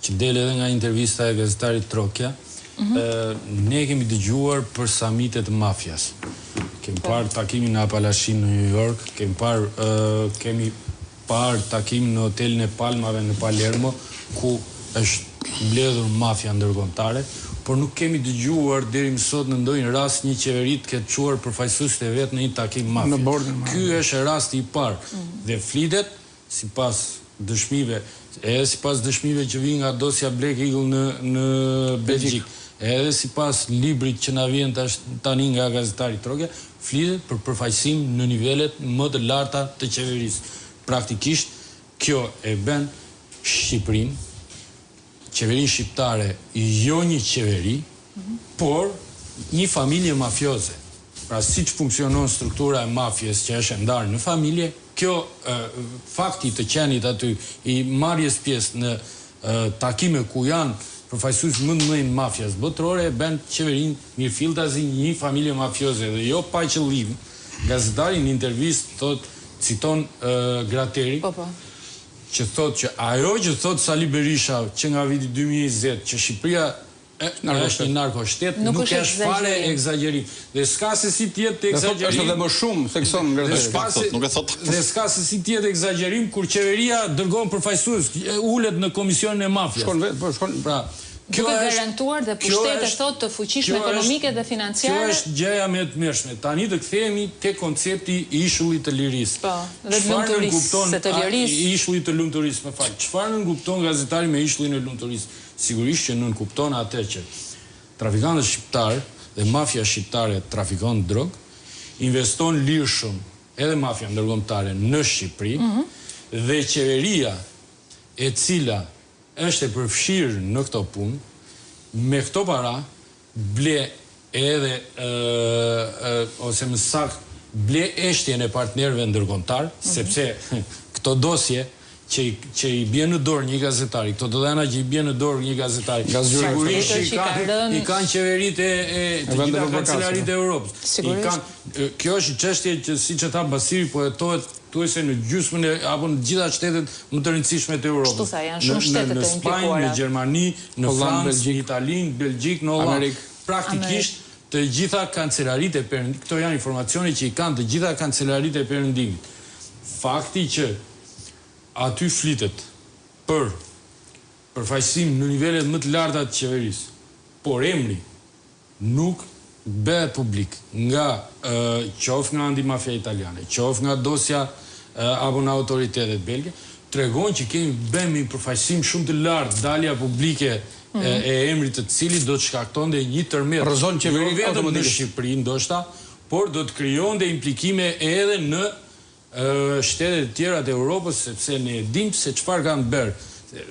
që del edhe nga intervista e gazetarit Trokja, ne kemi dëgjuar për samitet të mafjas. Kemi parë takimin në Apalashin në New York, kemi parë takimin në hotelin e Palmave në Palermo, ku është mbledhur mafja ndërkombëtare, por nuk kemi dëgjuar deri më sot në ndonjë rast një qeveri të ketë çuar përfaqësuesit e vet në një takim mafie. Ky është rasti i parë dhe flitet sipas dëshmive, edhe sipas dëshmive që vijnë nga dosja Black Eagle në Belgjik, edhe sipas librit që na vjen tani nga gazetari Trokja, flitet për përfaqësim në nivelet më të larta të qeverisë. Praktikisht kjo e bën Shqipërinë, qeverinë shqiptare, jo një qeveri, por një familje mafioze. Pra siç funksionon struktura e mafjes që është ndarë në familje, kjo fakti të qenit aty i marrjes pjesë në takime ku janë përfaqësues më të mëdhenj mafjas botërore, e bën qeverinë mirëfilltazi një familje mafioze dhe jo pa qëllim. Gazetari në intervistë citon Grateri, që thot që ajo që thot Sali Berisha që nga viti 2020 që Shqipëria është një narkoshtet, nuk është fare egzagerim. Dhe s'ka se si tjetë egzagerim. Është edhe më shumë se këson dhe s'ka se si tjetë egzagerim kur qeveria dërgon përfaqësues, ulet në komisionin e mafjas. Pra, duke garantuar dhe pushtete thot të fuqishme ekonomike dhe financiare. Kjo është gjëja më e tmerrshme. Tani të kthehemi te koncepti i ishullit të lirisë. Po, dhe të lumturisë, të lirisë. Ishullit të lumturisë, më fal. Çfarë nën kupton gazetari me ishullin e lumturisë? Sigurisht që nën kupton atë që trafikantët shqiptar dhe mafia shqiptare trafikon drog, investon lirë shumë edhe mafia ndërkombëtare në Shqipëri dhe qeveria e cila është e përfshirë në këto punë, me këto para ble edhe, ose më saktë, ble eshtjen e partnerëve ndërkombëtar, sepse këto dosje që i bje në dorë një gazetari, këto dodana që i bje në dorë një gazetari, sigurisht i kanë qeverit e të gjitha kancelarit e Europës. Kjo është çështje që si që tha Basiri, po hetohet tuese në gjysmën apo në gjitha shtetet më të rëndësishme të Europës. Në Spanjë, në Gjermani, në Francë, në Itali, në Belgjik, në Hollandë. Praktikisht të gjitha kancelarit e Perëndimit, këto janë informacione që i kanë të gjitha kancelarit e Perëndimit. Fakti që aty flitet për përfaqësim në nivelet më të larta të qeverisë, por emri nuk bëhet publik nga qoftë nga antimafia italiane, qoftë nga dosja apo nga autoritetet belge, tregon që kemi bëmi përfaqësim shumë të lartë, dalja publike e emrit të cilit do të shkaktonte një tërmet. Rrezon qeverinë jo vetëm në Shqipëri ndoshta, por do të krijonte implikime edhe në shtetet tjera të Europës, sepse ne dim se çfarë kanë bërë,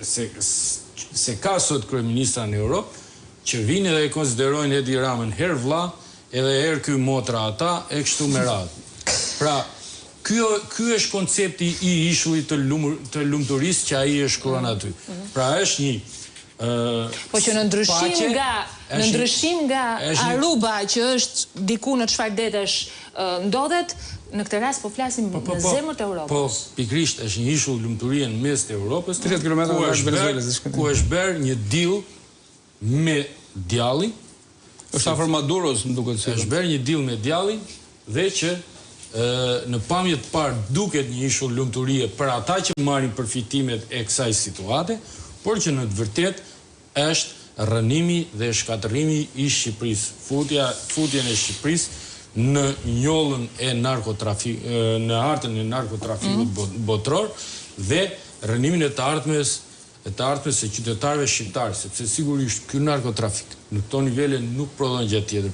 se ka sot kryeministra në Europë, që vinë dhe e konsiderojnë Edi Ramën herë vlla, edhe herë ky motra ata, e kështu me radhë. Pra, ky është koncepti i ishullit të lumturisë që ai e shkruan aty. Pra është një po që në ndryshim nga Aruba, që është diku në çfarë detesh ndodhet, në këtë rast po flasim në zemër të Europës. Po, pikrisht është një ishull lumturie në mes të Europës, 30 kilometra nga Venezuelës, ku është bërë një deal me djallin. Është afër Maduros, më duket se. Është bërë një deal me djallin dhe që në pamje të parë duket një ishull lumturie për ata që marrin përfitimet e kësaj situate, por që në të vërtet është rënimi dhe shkatërrimi i Shqipërisë, futjen e Shqipërisë në njollën e në artën e narkotrafikut botror dhe rënimin e të ardhmes e qytetarëve shqiptarë, sepse sigurisht ky narkotrafik në këto nivele nuk prodhon gjë tjetër.